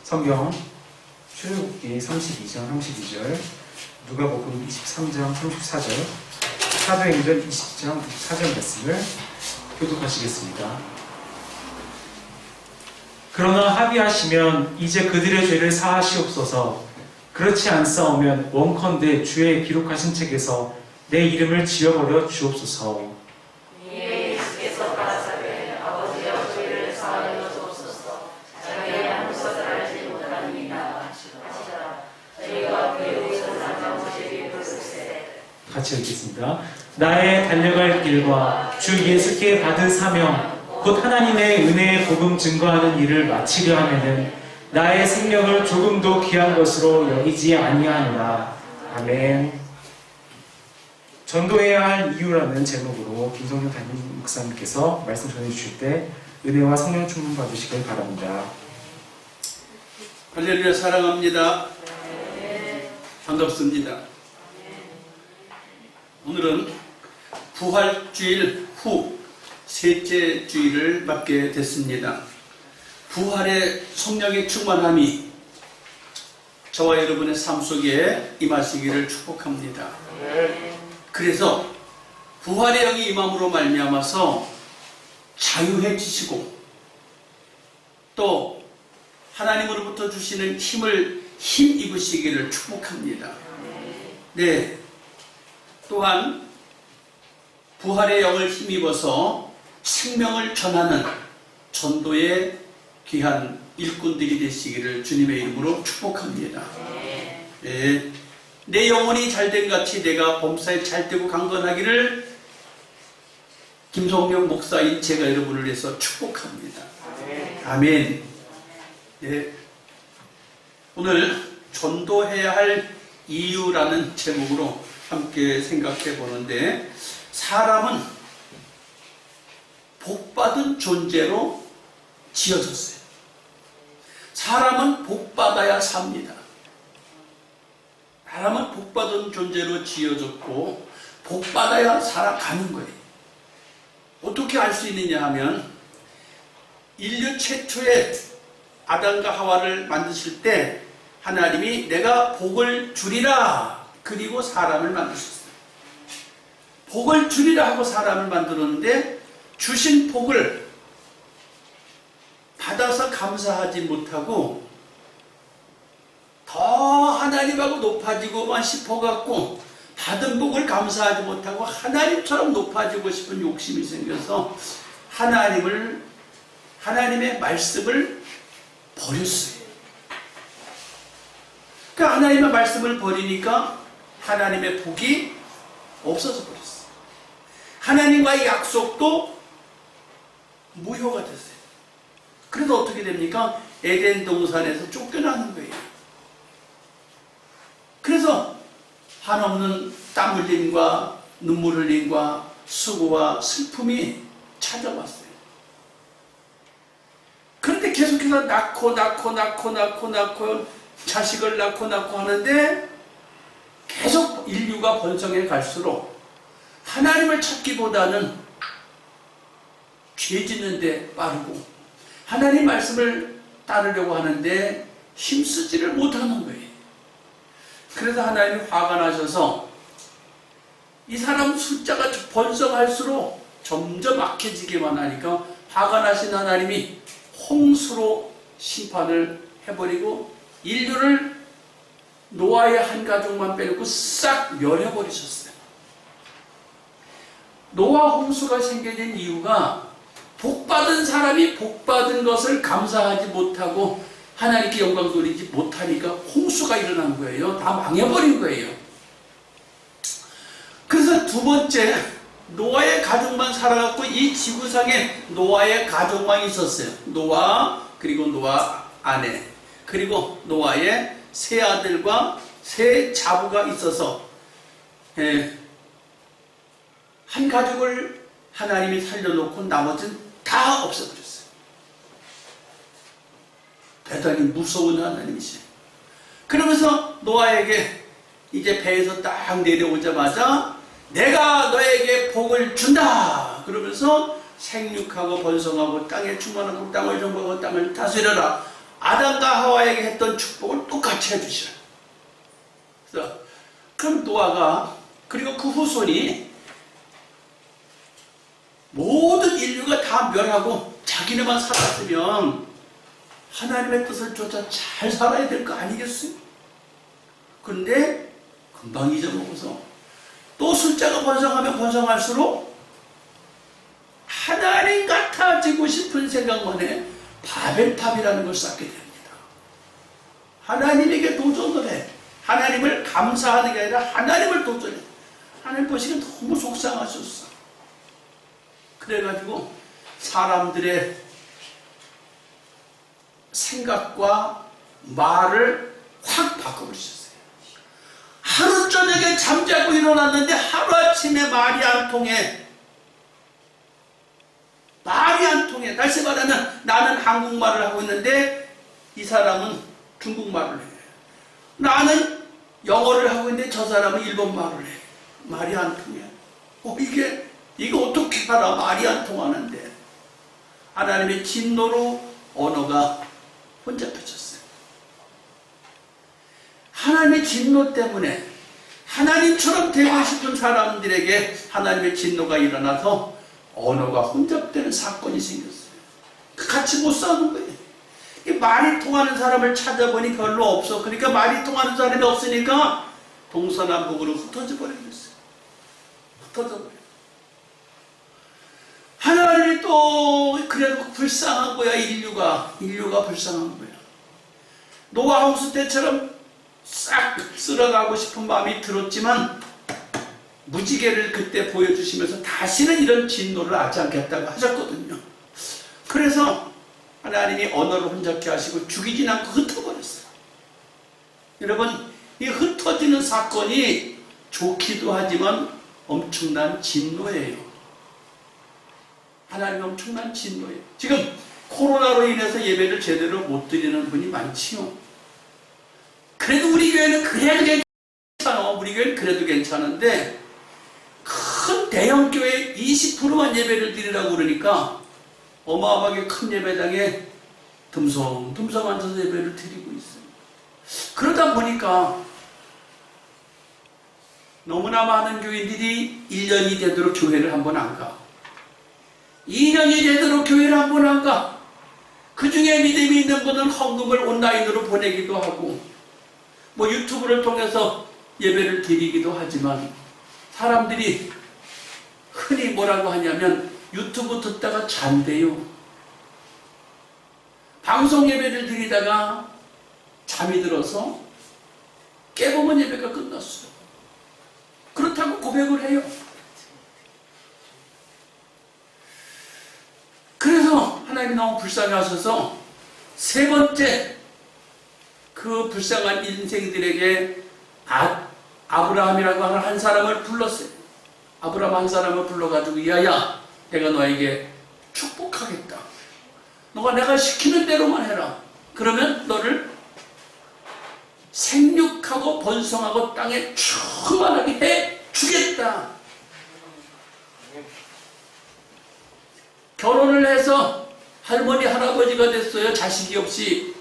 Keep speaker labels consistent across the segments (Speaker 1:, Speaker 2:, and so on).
Speaker 1: 성경 출애굽기 32장 32절, 누가복음 23장 34절, 사도행전 20장 24절 말씀을 교독하시겠습니다. 그러나 합의하시면 이제 그들의 죄를 사하시옵소서. 그렇지 않사오면 원컨대 주의 기록하신 책에서 내 이름을 지워버려 주옵소서.
Speaker 2: 이에 예수께서 가라사대 아버지여 죄를 사하여 주옵소서. 자기의 잘못을 알지 못하니이다 하시더라. 저희가 그에게서 나간 모세에게 부르세.
Speaker 1: 같이 읽겠습니다. 나의 달려갈 길과 주 예수께 받은 사명 곧 하나님의 은혜의 복음 증거하는 일을 마치려 하면은 나의 생명을 조금도 귀한 것으로 여기지 아니하노라. 아멘. 전도해야 할 이유라는 제목으로 김성현 담임 목사님께서 말씀 전해주실 때 은혜와 성령 충만 받으시길 바랍니다.
Speaker 3: 할렐루야. 사랑합니다. 반갑습니다. 오늘은 부활주일 후 셋째 주일을 맞게 됐습니다. 부활의 성령의 충만함이 저와 여러분의 삶 속에 임하시기를 축복합니다. 그래서 부활의 영이 임함으로 말미암아서 자유해지시고 또 하나님으로부터 주시는 힘을 힘입으시기를 축복합니다. 네. 또한 부활의 영을 힘입어서 생명을 전하는 전도의 귀한 일꾼들이 되시기를 주님의 이름으로 축복합니다. 네. 내 영혼이 잘된 같이 내가 범사에 잘되고 강건하기를 김성령 목사인 제가 여러분을 위해서 축복합니다. 아멘. 네. 오늘 전도해야 할 이유라는 제목으로 함께 생각해 보는데, 사람은 복받은 존재로 지어졌어요. 사람은 복받아야 삽니다. 사람은 복받은 존재로 지어졌고 복받아야 살아가는 거예요. 어떻게 알 수 있느냐 하면, 인류 최초의 아담과 하와를 만드실 때 하나님이 내가 복을 주리라 그리고 사람을 만드셨어요. 복을 주리라 하고 사람을 만들었는데 주신 복을 받아서 감사하지 못하고 더 하나님하고 높아지고만 싶어갖고 받은 복을 감사하지 못하고 하나님처럼 높아지고 싶은 욕심이 생겨서 하나님의 말씀을 버렸어요. 그러니까 하나님의 말씀을 버리니까 하나님의 복이 없어져 버렸어요. 하나님과의 약속도 무효가 됐어요. 그래서 어떻게 됩니까? 에덴 동산에서 쫓겨나는 거예요. 그래서 한없는 땀 흘림과 눈물 흘림과 수고와 슬픔이 찾아왔어요. 그런데 계속해서 낳고 자식을 낳고 하는데 계속 인류가 번성해 갈수록 하나님을 찾기보다는 죄 짓는 데 빠르고 하나님 말씀을 따르려고 하는데 힘쓰지를 못하는 거예요. 그래서 하나님이 화가 나셔서 이 사람 숫자가 번성할수록 점점 악해지기만 하니까 화가 나신 하나님이 홍수로 심판을 해버리고 인류를 노아의 한 가족만 빼놓고 싹 멸해버리셨어요. 노아 홍수가 생겨진 이유가 복받은 사람이 복받은 것을 감사하지 못하고 하나님께 영광 돌리지 못하니까 홍수가 일어난 거예요. 다 망해버린 거예요. 그래서 두 번째, 노아의 가족만 살아갔고 이 지구상에 노아의 가족만 있었어요. 노아, 그리고 노아 아내, 그리고 노아의 세 아들과 세 자부가 있어서 한 가족을 하나님이 살려놓고 나머지는 다 없애버렸어요. 대단히 무서운 하나님이시죠. 그러면서 노아에게 이제 배에서 딱 내려오자마자 내가 너에게 복을 준다 그러면서 생육하고 번성하고 땅에 충만하고 땅을 정복하고 땅을 다스려라 아담과 하와에게 했던 축복을 똑같이 해주시라. 그래서 그럼 노아가 그리고 그 후손이 모든 인류가 다 멸하고 자기네만 살았으면 하나님의 뜻을 쫓아 잘 살아야 될 거 아니겠어요? 그런데 금방 잊어먹어서 또 숫자가 번성하면 번성할수록 하나님 같아지고 싶은 생각만 해 바벨탑이라는 걸 쌓게 됩니다. 하나님에게 도전을 해. 하나님을 감사하는 게 아니라 하나님을 도전해. 하나님 보시기엔 너무 속상하셨어. 그래가지고 사람들의 생각과 말을 확 바꿔버리셨어요. 하루 저녁에 잠자고 일어났는데 하루아침에 말이 안 통해. 말이 안 통해. 다시 말하면 나는 한국말을 하고 있는데 이 사람은 중국말을 해. 나는 영어를 하고 있는데 저 사람은 일본말을 해. 말이 안 통해. 이거 어떻게 알아? 말이 안 통하는데. 하나님의 진노로 언어가 혼잡해졌어요. 하나님의 진노 때문에 하나님처럼 되고 싶은 사람들에게 하나님의 진노가 일어나서 언어가 혼잡되는 사건이 생겼어요. 같이 못 사는 거예요. 말이 통하는 사람을 찾아보니 별로 없어. 그러니까 말이 통하는 사람이 없으니까 동서남북으로 흩어져 버렸어요. 흩어져 버려요. 하나님이 또 그래도 불쌍한 거야. 인류가 불쌍한 거야. 노아 홍수 때처럼 싹 쓸어가고 싶은 마음이 들었지만 무지개를 그때 보여주시면서 다시는 이런 진노를 하지 않겠다고 하셨거든요. 그래서 하나님이 언어를 혼잡케 하시고 죽이진 않고 흩어버렸어요. 여러분, 이 흩어지는 사건이 좋기도 하지만 엄청난 진노예요. 하나님 엄청난 진노예요. 지금 코로나로 인해서 예배를 제대로 못 드리는 분이 많지요. 그래도 우리 교회는 그래도 괜찮아. 우리 교회는 그래도 괜찮은데 큰 대형 교회 20%만 예배를 드리라고 그러니까 어마어마하게 큰 예배당에 듬성듬성 앉아서 예배를 드리고 있어요. 그러다 보니까 너무나 많은 교인들이 1년이 되도록 교회를 한 번 안 가. 2년이 되도록 교회를 한 번 안 가. 그 중에 믿음이 있는 분은 헌금을 온라인으로 보내기도 하고 뭐 유튜브를 통해서 예배를 드리기도 하지만 사람들이 흔히 뭐라고 하냐면 유튜브 듣다가 잔대요. 방송 예배를 드리다가 잠이 들어서 깨보면 예배가 끝났어요. 그렇다고 고백을 해요. 그래서 하나님이 너무 불쌍하셔서 세 번째 그 불쌍한 인생들에게 아브라함이라고 하는 한 사람을 불렀어요. 아브라함 한 사람을 불러가지고 야야 내가 너에게 축복하겠다. 너가 내가 시키는 대로만 해라. 그러면 너를 생육하고 번성하고 땅에 충만하게 해 주겠다. 결혼을 해서 할머니 할아버지가 됐어요. 자식이 없이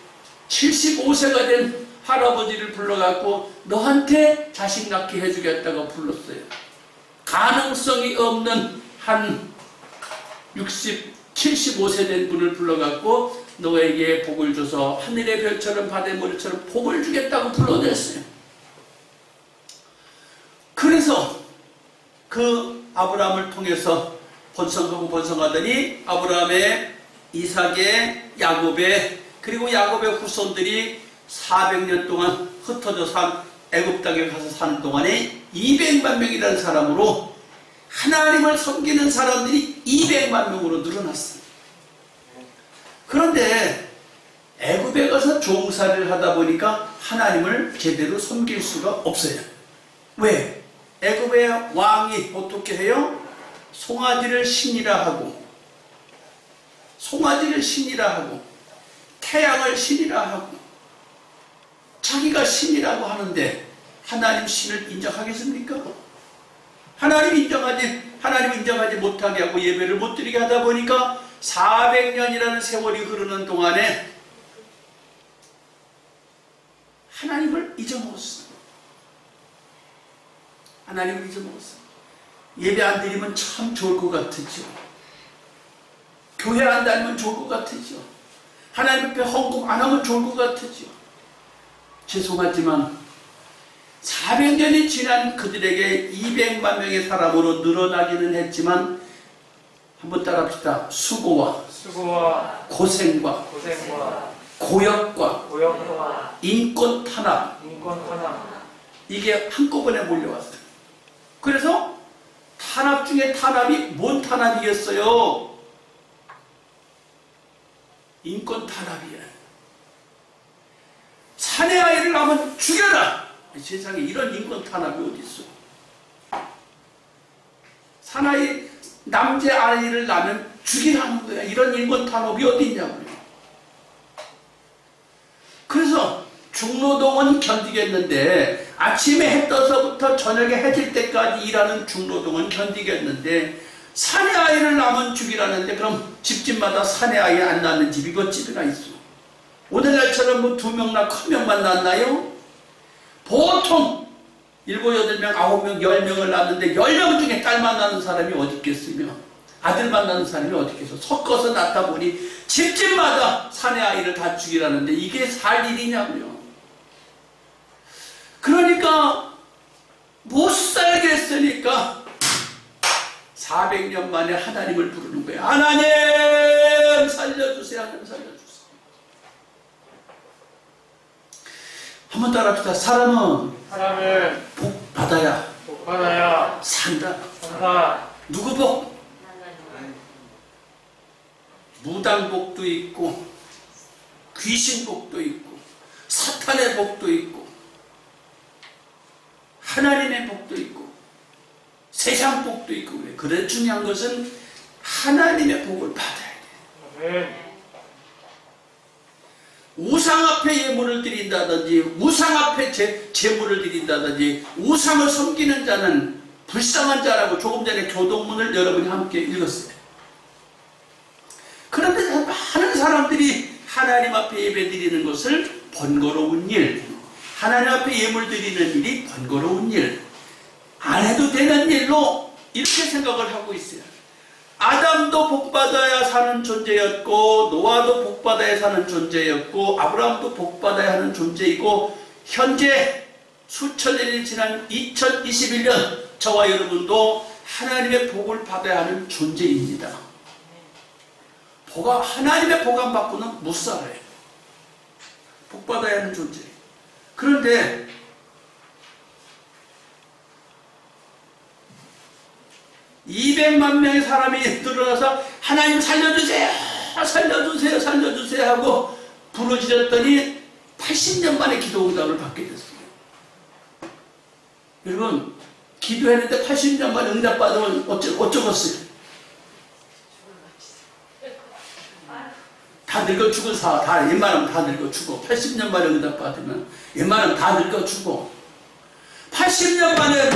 Speaker 3: 75세가 된 할아버지를 불러갖고 너한테 자식 낳게 해주겠다고 불렀어요. 가능성이 없는 한 75세 된 분을 불러갖고 너에게 복을 줘서 하늘의 별처럼 바닷물처럼 복을 주겠다고 불러냈어요. 그래서 그 아브라함을 통해서 번성하고 번성하더니 아브라함의 이삭의 야곱의 그리고 야곱의 후손들이 400년 동안 흩어져 산 애굽 땅에 가서 사는 동안에 200만 명이라는 사람으로 하나님을 섬기는 사람들이 200만 명으로 늘어났어요. 그런데 애굽에 가서 종살이를 하다 보니까 하나님을 제대로 섬길 수가 없어요. 왜? 애굽의 왕이 어떻게 해요? 송아지를 신이라 하고 태양을 신이라 하고 자기가 신이라고 하는데 하나님 신을 인정하겠습니까? 하나님 인정하지 못하게 하고 예배를 못 드리게 하다 보니까 400년이라는 세월이 흐르는 동안에 하나님을 잊어먹었어. 하나님을 잊어먹었어. 예배 안 드리면 참 좋을 것 같으죠. 교회 안 다니면 좋을 것 같으죠. 하나님 앞에 헌금 안 하면 좋을 것 같으죠. 죄송하지만 400년이 지난 그들에게 200만 명의 사람으로 늘어나기는 했지만 한번 따라합시다. 수고와 고생과 고역과 인권 탄압 이게 한꺼번에 몰려왔어요. 그래서 탄압 중에 탄압이 뭔 탄압이겠어요? 인권 탄압이야. 사내 아이를 낳으면 죽여라. 세상에 이런 인권 탄압이 어디 있어? 사나이 남자 아이를 낳으면 죽이라는 거야. 이런 인권 탄압이 어디 있냐고요. 그래서 중노동은 견디겠는데 아침에 해 떠서부터 저녁에 해질 때까지 일하는 중노동은 견디겠는데 사내 아이를 낳으면 죽이라는데 그럼 집집마다 사내 아이 안 낳는 집이 몇 집이나 있어? 오늘날처럼 뭐 2명 낳고 1명만 낳나요? 보통 7, 8명, 9명, 10명을 낳는데 10명 중에 딸만 낳는 사람이 어디 있겠으며 아들만 낳는 사람이 어디 있겠어? 섞어서 낳다 보니 집집마다 사내 아이를 다 죽이라는데 이게 살 일이냐고요. 그러니까 못 살겠으니까 400년 만에 하나님을 부르는 거예요. 하나님 살려주세요. 하나님 살려주세요. 한번 따라합시다. 사람은 복 받아야 산다. 누구 복? 무당복도 있고 귀신복도 있고 사탄의 복도 있고 하나님의 복도 있고 세상 복도 있고 그래 중요한 것은 하나님의 복을 받아야 돼. 우상 앞에 예물을 드린다든지 우상 앞에 제물을 드린다든지 우상을 섬기는 자는 불쌍한 자라고 조금 전에 교동문을 여러분이 함께 읽었어요. 그런데 많은 사람들이 하나님 앞에 예배 드리는 것을 번거로운 일, 하나님 앞에 예물 드리는 일이 번거로운 일, 안 해도 되는 일로 이렇게 생각을 하고 있어요. 아담도 복받아야 사는 존재였고 노아도 복받아야 사는 존재였고 아브라함도 복받아야 하는 존재이고 현재 수천 년이 지난 2021년 저와 여러분도 하나님의 복을 받아야 하는 존재입니다. 하나님의 복 안 받고는 못 살아요. 복받아야 하는 존재. 그런데 (200만) 명의 사람이 늘어나서 하나님 살려주세요 살려주세요 살려주세요 하고 부르짖었더니 80년 만에 기도 응답을 받게 됐어요. 여러분 기도했는데 80년 만에 응답 받으면 어쩌겠어요? 다 늙어 죽은 다 웬만하면 다 늙어 죽어. 80년 만에 응답 받으면 웬만하면 다 늙어 죽어. 80년 만에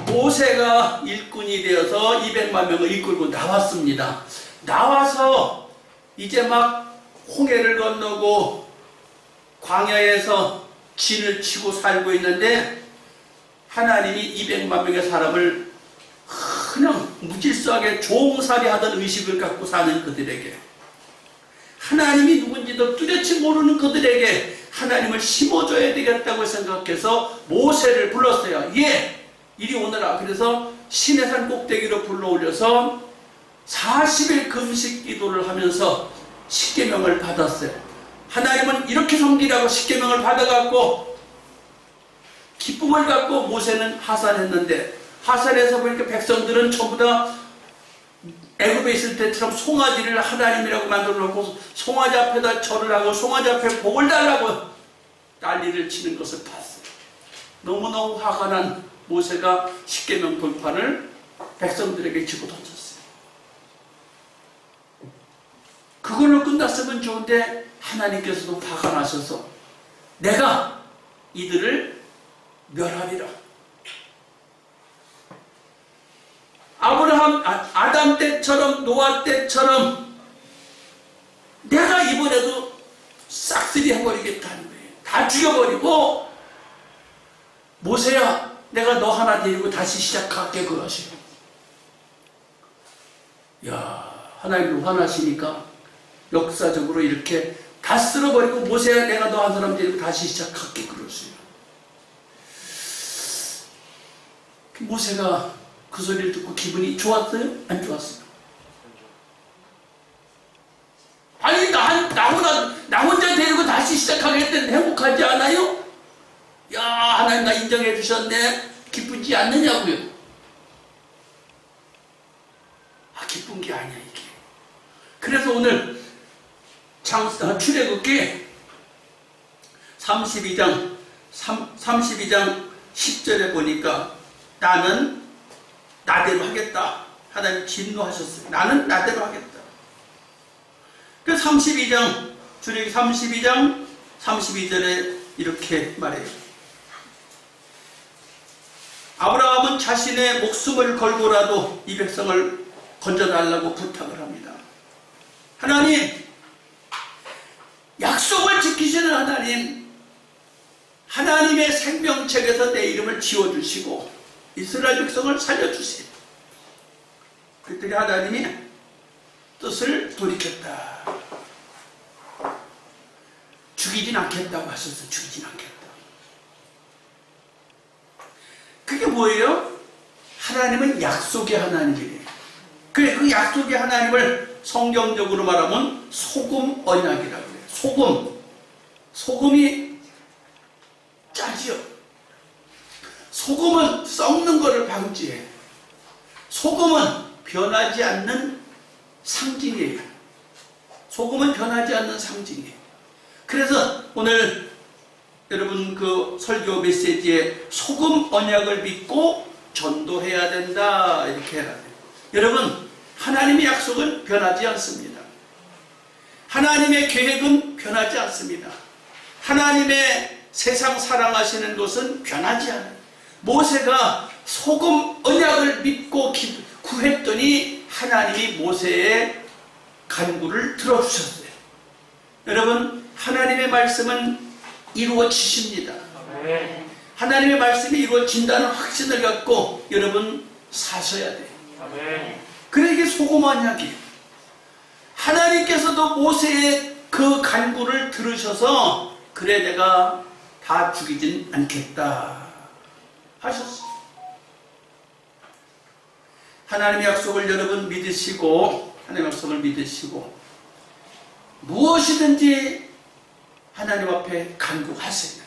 Speaker 3: 모세가 일꾼이 되어서 200만 명을 이끌고 나왔습니다. 나와서 이제 막 홍해를 건너고 광야에서 진을 치고 살고 있는데 하나님이 200만 명의 사람을 그냥 무질서하게 종살이 하던 의식을 갖고 사는 그들에게 하나님이 누군지도 뚜렷이 모르는 그들에게 하나님을 심어줘야 되겠다고 생각해서 모세를 불렀어요. 예! 이리 오너라. 그래서 시내산 꼭대기로 불러올려서 40일 금식 기도를 하면서 십계명을 받았어요. 하나님은 이렇게 섬기라고 십계명을 받아갖고 기쁨을 갖고 모세는 하산했는데 하산해서 보니까 백성들은 전부 다 애굽에 있을 때처럼 송아지를 하나님이라고 만들어 놓고 송아지 앞에다 절을 하고 송아지 앞에 복을 달라고 난리를 치는 것을 봤어요. 너무너무 화가 난 모세가 십계명 돌판을 백성들에게 쥐고 던졌어요. 그걸로 끝났으면 좋은데 하나님께서도 화가 나셔서 내가 이들을 멸하리라. 아담 때처럼 노아 때처럼 내가 이번에도 싹쓸이 해버리겠다는 거예요. 다 죽여버리고 모세야, 내가 너 하나 데리고 다시 시작할게 그러시오. 야, 하나님도 화나시니까 역사적으로 이렇게 다 쓸어버리고 모세야, 내가 너 한 사람 데리고 다시 시작할게 그러시오. 모세가 그 소리를 듣고 기분이 좋았어요? 안 좋았어요? 아니 나 혼자 데리고 다시 시작하겠다는 행복하지 않아요? 야, 하나님 나 인정해 주셨네. 기쁘지 않느냐고요? 아, 기쁜 게 아니야 이게. 그래서 오늘 출애굽기 32장 10절에 보니까 나는 나대로 하겠다. 하나님 진노하셨어요. 나는 나대로 하겠다. 그 32장, 출애굽기 32장 32절에 이렇게 말해요. 아브라함은 자신의 목숨을 걸고라도 이 백성을 건져달라고 부탁을 합니다. 하나님, 약속을 지키시는 하나님, 하나님의 생명책에서 내 이름을 지워주시고 이스라엘 백성을 살려주세요. 그랬더니 하나님이 뜻을 돌이켰다. 죽이진 않겠다고 하셔서 죽이진 않겠다. 그게 뭐예요? 하나님은 약속의 하나님이래요. 그래, 그 약속의 하나님을 성경적으로 말하면 소금 언약이라고 해요. 소금이 짜지요. 소금은 썩는 것을 방지해. 소금은 변하지 않는 상징이에요. 소금은 변하지 않는 상징이에요. 그래서 오늘 여러분 그 설교 메시지에 소금 언약을 믿고 전도해야 된다 이렇게 해야 돼요. 여러분, 하나님의 약속은 변하지 않습니다. 하나님의 계획은 변하지 않습니다. 하나님의 세상 사랑하시는 것은 변하지 않아요. 모세가 소금 언약을 믿고 구했더니 하나님이 모세의 간구를 들어주셨어요. 여러분, 하나님의 말씀은 이루어지십니다. 하나님의 말씀이 이루어진다는 확신을 갖고 여러분 사셔야 돼요. 그래, 이게 소금 언약이에요. 하나님께서도 모세의 그 간구를 들으셔서 그래, 내가 다 죽이진 않겠다 하셨어요. 하나님의 약속을 여러분 믿으시고, 하나님의 약속을 믿으시고 무엇이든지 하나님 앞에 간구하세요.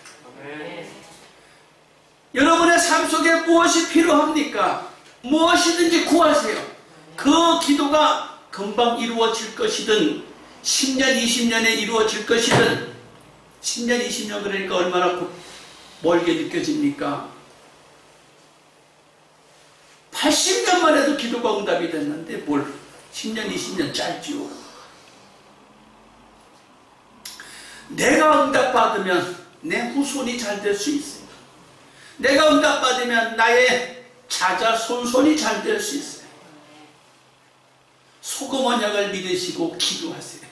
Speaker 3: 여러분의 삶 속에 무엇이 필요합니까? 무엇이든지 구하세요. 그 기도가 금방 이루어질 것이든 10년, 20년에 이루어질 것이든 10년, 20년 그러니까 얼마나 멀게 느껴집니까? 80년만 해도 기도가 응답이 됐는데 뭘 10년, 20년 짧지요. 내가 응답받으면 내 후손이 잘 될 수 있어요. 내가 응답받으면 나의 자자 손손이 잘 될 수 있어요. 소금 언약을 믿으시고 기도하세요.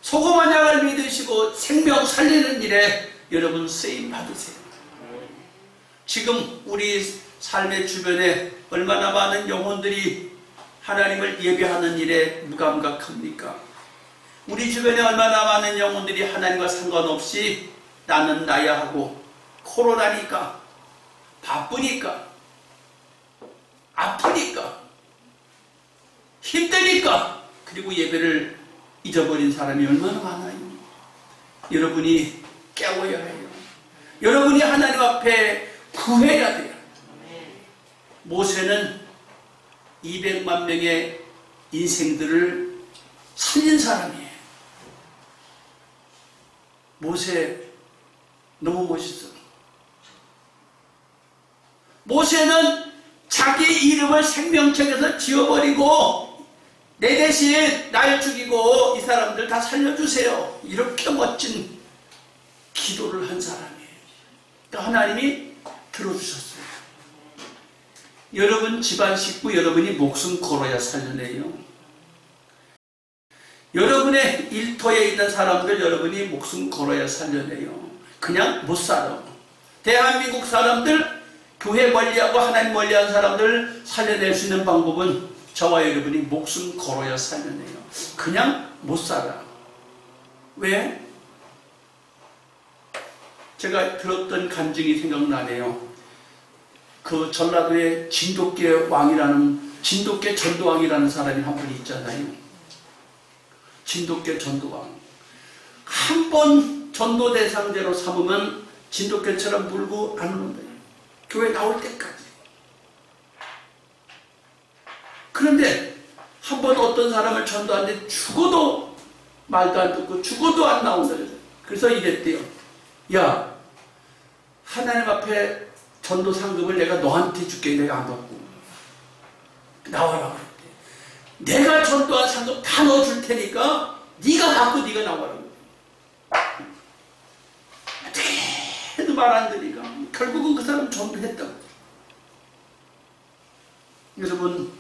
Speaker 3: 소금 언약을 믿으시고 생명 살리는 일에 여러분 쓰임 받으세요. 지금 우리 삶의 주변에 얼마나 많은 영혼들이 하나님을 예배하는 일에 무감각합니까? 우리 주변에 얼마나 많은 영혼들이 하나님과 상관없이 나는 나야 하고 코로나니까, 바쁘니까, 아프니까, 힘드니까, 그리고 예배를 잊어버린 사람이 얼마나 많아요. 여러분이 깨워야 해요. 여러분이 하나님 앞에 구해야 돼요. 모세는 200만 명의 인생들을 살린 사람이에요. 모세 너무 멋있어. 모세는 자기 이름을 생명책에서 지워버리고 내 대신 날 죽이고 이 사람들 다 살려주세요. 이렇게 멋진 기도를 한 사람이에요. 그러니까 하나님이 들어주셨어요. 여러분 집안 식구 여러분이 목숨 걸어야 살려내요. 여러분의 일터에 있는 사람들 여러분이 목숨 걸어야 살려내요. 그냥 못 살아. 대한민국 사람들, 교회 멀리하고 하나님 멀리한 사람들 살려낼 수 있는 방법은 저와 여러분이 목숨 걸어야 살려내요. 그냥 못 살아. 왜? 제가 들었던 간증이 생각나네요. 그 전라도에 진돗개 전도왕이라는 사람이 한 분 있잖아요. 진돗개 전도왕. 한 번 전도 대상자로 삼으면 진돗개처럼 물고 안 오는 거예요. 교회 나올 때까지. 그런데 한 번 어떤 사람을 전도하는데 죽어도 말도 안 듣고 죽어도 안 나온다. 그래서 이랬대요. 야, 하나님 앞에 전도 상금을 내가 너한테 줄게. 내가 안 받고 나와라 그랬대. 내가 전도한 상금 다 넣어줄 테니까 네가 받고 네가 나와라. 어떻게 해도 말 안 들으니까 결국은 그 사람 전도했다고. 여러분,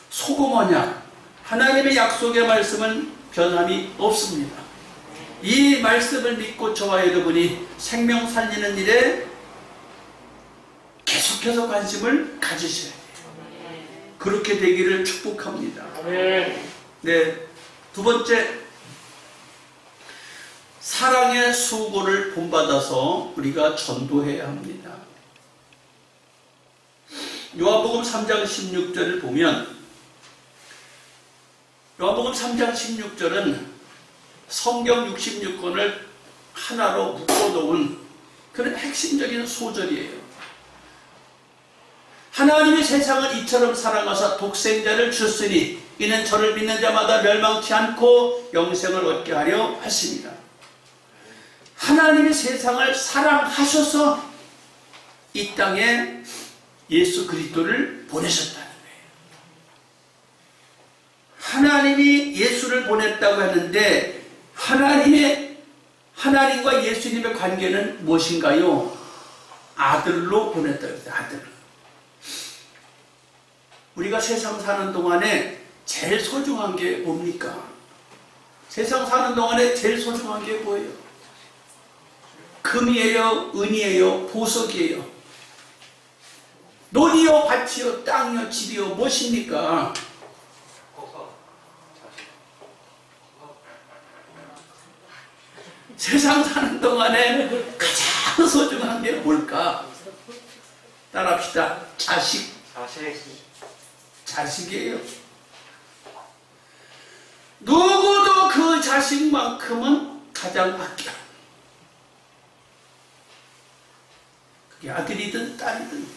Speaker 3: 소금오냐? 하나님의 약속의 말씀은 변함이 없습니다. 이 말씀을 믿고 저와 여러분이 생명 살리는 일에 계속해서 관심을 가지셔야 돼요. 그렇게 되기를 축복합니다. 네, 두 번째, 사랑의 수고를 본받아서 우리가 전도해야 합니다. 요한복음 3장 16절을 보면, 요한복음 3장 16절은 성경 66권을 하나로 묶어놓은 그런 핵심적인 소절이에요. 하나님이 세상을 이처럼 사랑하사 독생자를 주셨으니 이는 저를 믿는 자마다 멸망치 않고 영생을 얻게 하려 하십니다. 하나님이 세상을 사랑하셔서 이 땅에 예수 그리스도를 보내셨다는 거예요. 하나님이 예수를 보냈다고 하는데 하나님과 예수님의 관계는 무엇인가요? 아들로 보냈다고 했어요. 아들. 우리가 세상 사는 동안에 제일 소중한 게 뭡니까? 세상 사는 동안에 제일 소중한 게 뭐예요? 금이에요? 은이에요? 보석이에요? 논이요? 밭이요? 땅이요? 집이요? 무엇입니까? 세상 사는 동안에 가장 소중한 게 뭘까? 따라합시다. 자식이에요. 누구도 그 자식만큼은 가장 아껴. 그게 아들이든 딸이든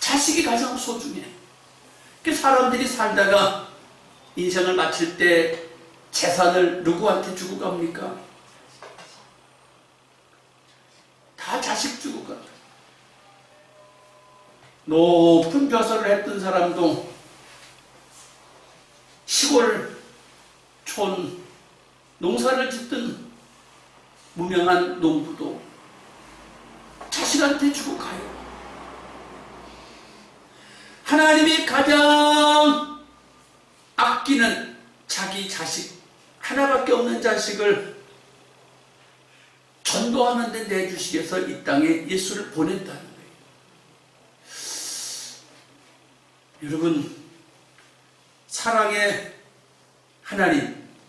Speaker 3: 자식이 가장 소중해. 사람들이 살다가 인생을 마칠 때 재산을 누구한테 주고 갑니까? 다 자식 주고 가. 높은 벼슬을 했던 사람도 시골 촌 농사를 짓던 무명한 농부도 자식한테 주고 가요. 하나님이 가장 아끼는 자기 자식, 하나밖에 없는 자식을 전도하는 데 내주시기 위해서 이 땅에 예수를 보냈다는 거예요. 여러분, 사랑의 하나님을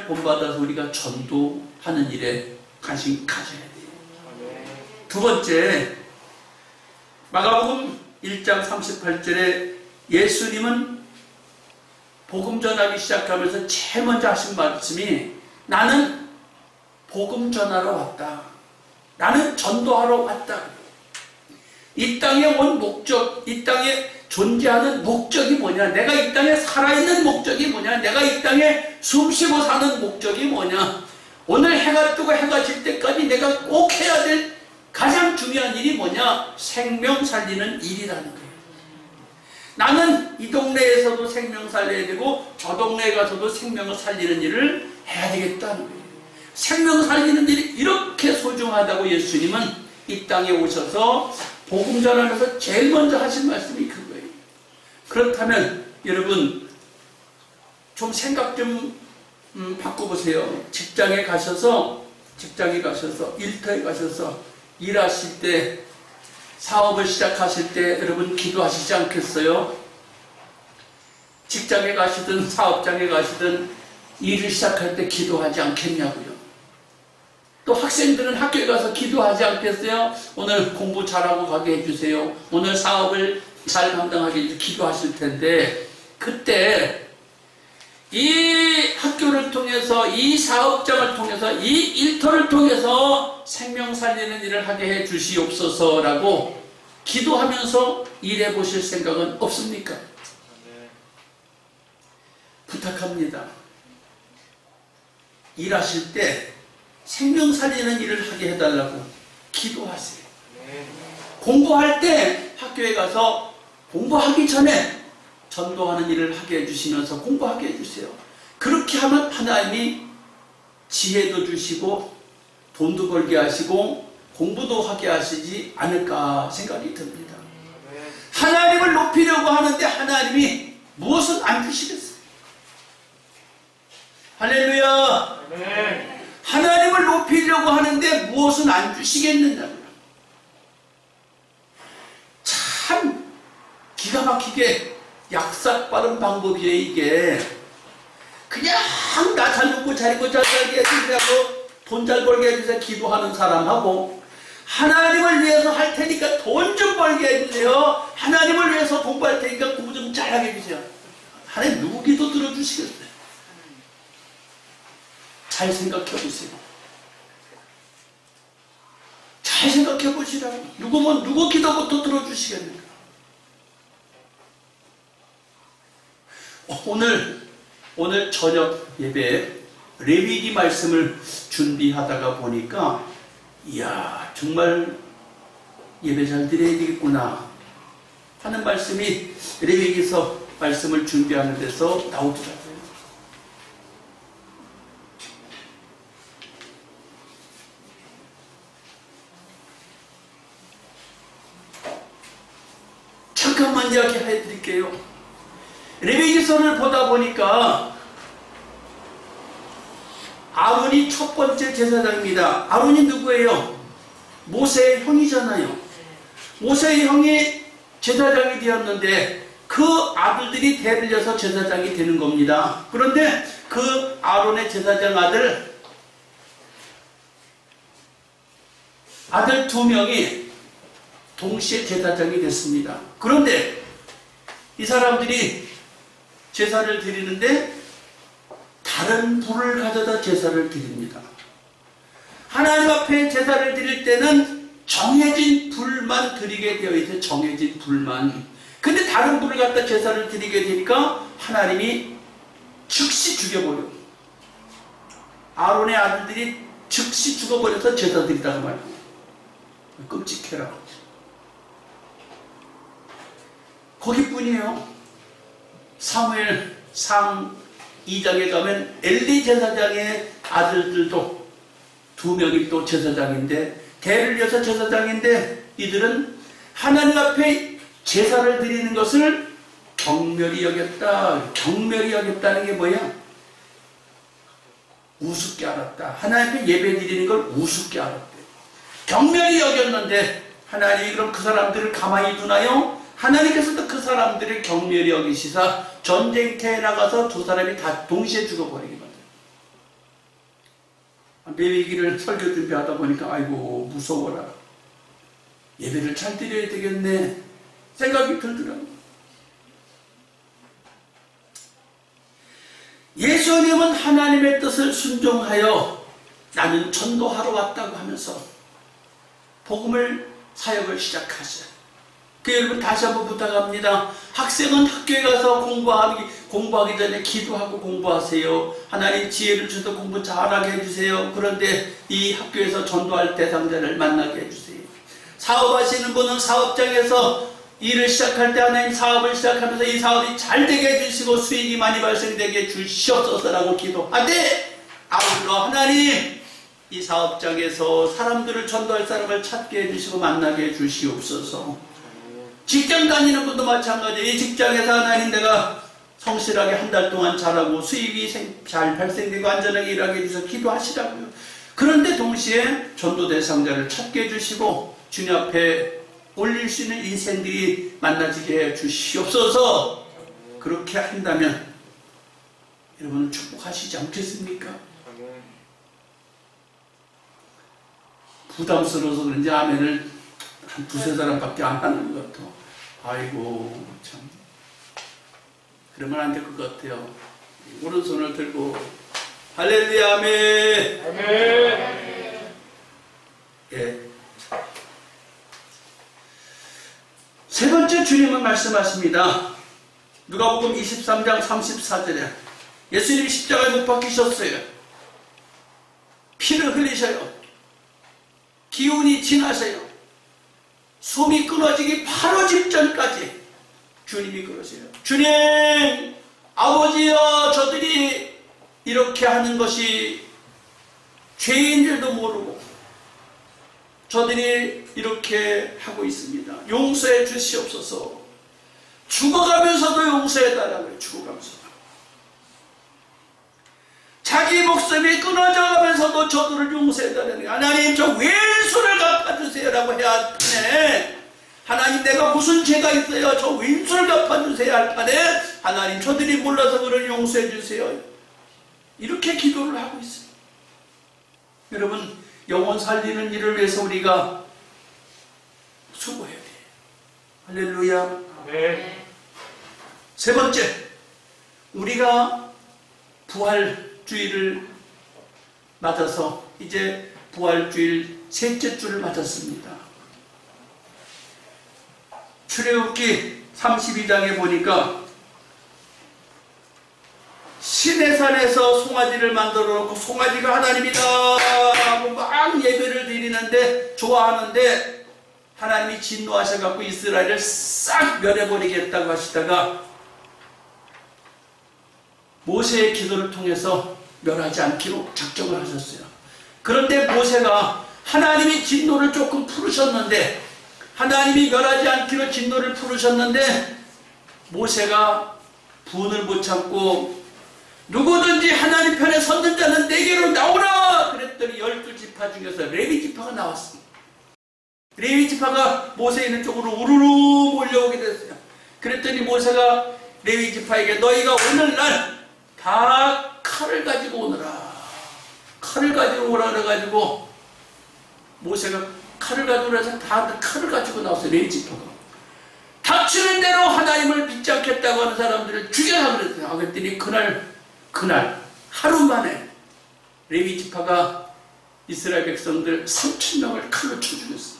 Speaker 3: 본받아서 우리가 전도하는 일에 관심 가져야 돼요. 두 번째, 마가복음 1장 38절에 예수님은 복음 전하기 시작하면서 제일 먼저 하신 말씀이 나는 복음 전하러 왔다. 나는 전도하러 왔다. 이 땅에 온 목적, 이 땅에 존재하는 목적이 뭐냐? 내가 이 땅에 살아있는 목적이 뭐냐? 내가 이 땅에 숨쉬고 사는 목적이 뭐냐? 오늘 해가 뜨고 해가 질 때까지 내가 꼭 해야 될 가장 중요한 일이 뭐냐? 생명 살리는 일이라는 거예요. 나는 이 동네에서도 생명 살려야 되고 저 동네에 가서도 생명을 살리는 일을 해야 되겠다는 거예요. 생명 살리는 일이 이렇게 소중하다고 예수님은 이 땅에 오셔서 복음 전하면서 제일 먼저 하신 말씀이 그거예요. 그렇다면 여러분 좀 생각 좀 바꿔보세요. 직장에 가셔서 일터에 가셔서 일하실 때, 사업을 시작하실 때 여러분 기도하시지 않겠어요? 직장에 가시든 사업장에 가시든 일을 시작할 때 기도하지 않겠냐고요. 또 학생들은 학교에 가서 기도하지 않겠어요? 오늘 공부 잘하고 가게 해주세요. 오늘 사업을 잘 감당하게 해주세요. 기도하실 텐데, 그때 이 학교를 통해서, 이 사업장을 통해서, 이 일터를 통해서 생명 살리는 일을 하게 해 주시옵소서라고 기도하면서 일해 보실 생각은 없습니까? 부탁합니다. 일하실 때 생명 살리는 일을 하게 해달라고 기도하세요. 공부할 때 학교에 가서 공부하기 전에 전도하는 일을 하게 해주시면서 공부하게 해주세요. 그렇게 하면 하나님이 지혜도 주시고 돈도 벌게 하시고 공부도 하게 하시지 않을까 생각이 듭니다. 하나님을 높이려고 하는데 하나님이 무엇은 안 주시겠어요? 할렐루야. 하나님을 높이려고 하는데 무엇은 안 주시겠느냐고요. 참 기가 막히게 약삭빠른 방법이에요. 이게 그냥 나 잘 먹고 잘 입고 잘 살게 해주세요, 돈 잘 벌게 해주세요 기도하는 사람하고, 하나님을 위해서 할 테니까 돈 좀 벌게 해주세요, 하나님을 위해서 공부할 테니까 공부 좀 잘하게 해주세요. 하나님 누구 기도 들어주시겠어요? 잘 생각해 보세요. 잘 생각해 보시라고. 누구 기도부터 들어주시겠는가? 오늘 저녁 예배에 레위기 말씀을 준비하다가 보니까, 이야, 정말 예배 잘 드려야 되겠구나 하는 말씀이 레위기서 말씀을 준비하는 데서 나오더라고요. 잠깐만 이야기해 드릴게요. 레위기서를 보다 보니까 아론이 첫 번째 제사장입니다. 아론이 누구예요? 모세의 형이잖아요. 모세의 형이 제사장이 되었는데 그 아들들이 대를 이어서 제사장이 되는 겁니다. 그런데 그 아론의 제사장 아들 두 명이 동시에 제사장이 됐습니다. 그런데 이 사람들이 제사를 드리는데 다른 불을 가져다 제사를 드립니다. 하나님 앞에 제사를 드릴 때는 정해진 불만 드리게 되어 있어요. 정해진 불만. 근데 다른 불을 갖다 제사를 드리게 되니까 하나님이 즉시 죽여버려요. 아론의 아들들이 즉시 죽어버려서 제사 드리다가 말고. 끔찍해라. 거기뿐이에요. 사무엘상 2장에 가면 엘리 제사장의 아들들도 두 명이 또 제사장인데, 대를 이어서 제사장인데, 이들은 하나님 앞에 제사를 드리는 것을 경멸히 여겼다. 경멸히 여겼다는 게 뭐야? 우습게 알았다. 하나님 앞에 예배 드리는 걸 우습게 알았대. 경멸히 여겼는데 하나님이 그럼 그 사람들을 가만히 두나요? 하나님께서도 그 사람들을 경멸히 여기시사 전쟁터에 나가서 두 사람이 다 동시에 죽어버리게 만들어요. 레위기를 설교 준비하다 보니까 아이고 무서워라. 예배를 잘 드려야 되겠네 생각이 들더라고요. 예수님은 하나님의 뜻을 순종하여 나는 전도하러 왔다고 하면서 복음을 사역을 시작하셔요. 여러분 다시 한번 부탁합니다. 학생은 학교에 가서 공부하기 전에 기도하고 공부하세요. 하나님 지혜를 주셔서 공부 잘하게 해주세요. 그런데 이 학교에서 전도할 대상자를 만나게 해주세요. 사업하시는 분은 사업장에서 일을 시작할 때 하나님 사업을 시작하면서 이 사업이 잘 되게 해주시고 수익이 많이 발생되게 해주시옵소서라고 기도하되, 아울러 하나님 이 사업장에서 사람들을 전도할 사람을 찾게 해주시고 만나게 해주시옵소서. 직장 다니는 분도 마찬가지예요. 이 직장에서 하나님 내가 성실하게 한 달 동안 잘하고 수입이 잘 발생되고 안전하게 일하게 해주셔서 기도하시라고요. 그런데 동시에 전도 대상자를 찾게 해주시고 주님 앞에 올릴 수 있는 인생들이 만나지게 해 주시옵소서. 그렇게 한다면 여러분 축복하시지 않겠습니까? 부담스러워서 그런지 아멘을 한 두세 사람밖에 안 하는 것 같아. 아이고 참 그러면 안 될 것 같아요. 오른손을 들고 할렐루야 아멘.
Speaker 1: 아멘.
Speaker 3: 예. 세 번째 주님은 말씀하십니다. 누가복음 23장 34절에 예수님이 십자가에 못 박히셨어요. 피를 흘리셔요. 기운이 지나서요. 숨이 끊어지기 바로 직전까지 주님이 그러세요. 주님, 아버지여, 저들이 이렇게 하는 것이 죄인 줄도 모르고 저들이 이렇게 하고 있습니다. 용서해 주시옵소서. 죽어가면서도 용서해달라고요. 죽어가면서도. 자기 목숨이 끊어져 가면서도 저들을 용서해달라는 거예요. 하나님 저 왼수를 갚아주세요 라고 해야 할 판에 하나님 내가 무슨 죄가 있어요 저 왼수를 갚아주세요 할 판에 하나님 저들이 몰라서 그를 용서해 주세요 이렇게 기도를 하고 있어요. 여러분 영혼 살리는 일을 위해서 우리가 수고해야 돼요. 할렐루야.
Speaker 1: 네.
Speaker 3: 세 번째, 우리가 부활주일을 맞아서 이제 부활주일 셋째 주를 맞았습니다. 출애굽기 32장에 보니까 시내산에서 송아지를 만들어 놓고 송아지가 하나님이다 하고 막 예배를 드리는데 좋아하는데 하나님이 진노하셔갖고 이스라엘을 싹 멸해버리겠다고 하시다가 모세의 기도를 통해서 멸하지 않기로 작정을 하셨어요. 그런데 모세가 하나님이 진노를 조금 풀으셨는데 하나님이 멸하지 않기로 진노를 풀으셨는데 모세가 분을 못 참고 누구든지 하나님 편에 섰는 자는 내게로 나오라 그랬더니 12지파 중에서 레위지파가 나왔습니다. 레위지파가 모세 있는 쪽으로 우르르 몰려오게 됐어요. 그랬더니 모세가 레위지파에게 너희가 오늘날 다 칼을 가지고 오너라. 칼을 가지고 오라 그래가지고 모세가 칼을 가지고 오라서 다 칼을 가지고 나왔어요. 레위지파가 닥치는 대로 하나님을 믿지 않겠다고 하는 사람들을 죽여라 그랬어요. 그랬더니 그날 하루 만에 레위지파가 이스라엘 백성들 3,000명을 칼로 쳐 죽였어요.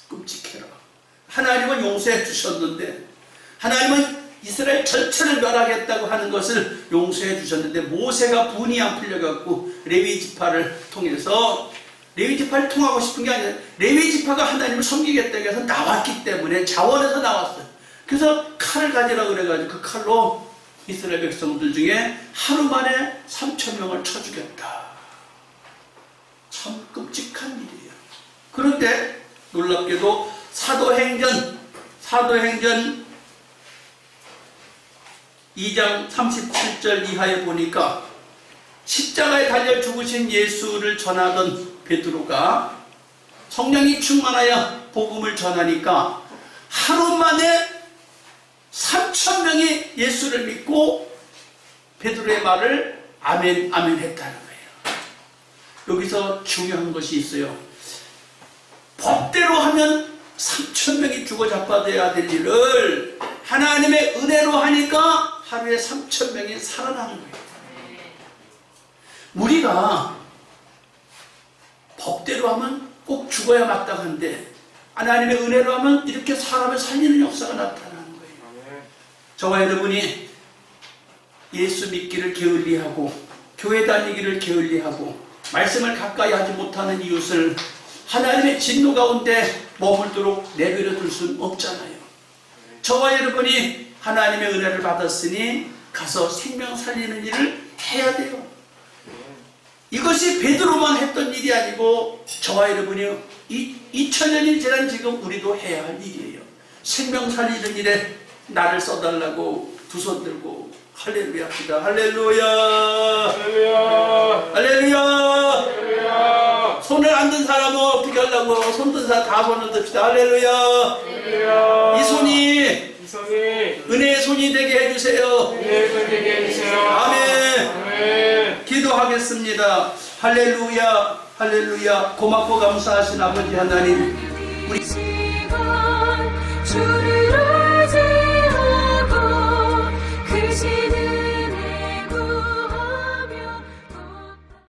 Speaker 3: 끔찍해라. 하나님은 용서해 주셨는데 하나님은 이스라엘 전체를 멸하겠다고 하는 것을 용서해 주셨는데 모세가 분이 안 풀려갖고 레위지파를 통해서 레위지파를 통하고 싶은 게 아니라 레위지파가 하나님을 섬기겠다고 해서 나왔기 때문에 자원해서 나왔어요. 그래서 칼을 가지라고 그래가지고 그 칼로 이스라엘 백성들 중에 하루 만에 3,000명을 쳐 죽였다. 참 끔찍한 일이에요. 그런데 놀랍게도 사도행전 2장 37절 이하에 보니까 십자가에 달려 죽으신 예수를 전하던 베드로가 성령이 충만하여 복음을 전하니까 하루 만에 3,000명이 예수를 믿고 베드로의 말을 아멘 아멘 했다는 거예요. 여기서 중요한 것이 있어요. 법대로 하면 3,000명이 죽어 자빠져야 될 일을 하나님의 은혜로 하니까 하루에 3,000명이 살아나는 거예요. 우리가 법대로 하면 꼭 죽어야 마땅한데 하나님의 은혜로 하면 이렇게 사람을 살리는 역사가 나타나는 거예요. 저와 여러분이 예수 믿기를 게을리하고 교회 다니기를 게을리하고 말씀을 가까이 하지 못하는 이웃을 하나님의 진노 가운데 머물도록 내버려 둘 수는 없잖아요. 저와 여러분이 하나님의 은혜를 받았으니 가서 생명 살리는 일을 해야 돼요. 이것이 베드로만 했던 일이 아니고 저와 여러분이 2000년이 지난 지금 우리도 해야 할 일이에요. 생명 살리는 일에 나를 써달라고 두 손 들고 할렐루야 합시다. 할렐루야.
Speaker 1: 할렐루야.
Speaker 3: 할렐루야. 손을 안 든 사람은 어떻게 하려고? 손 든 사람 다 손을 듭시다. 할렐루야. 이 손이 은혜의 손이 되게 해주세요. 아멘. 기도하겠습니다. 할렐루야. 할렐루야. 고맙고 감사하신 아버지 하나님, 우리
Speaker 4: 시간 주를 알지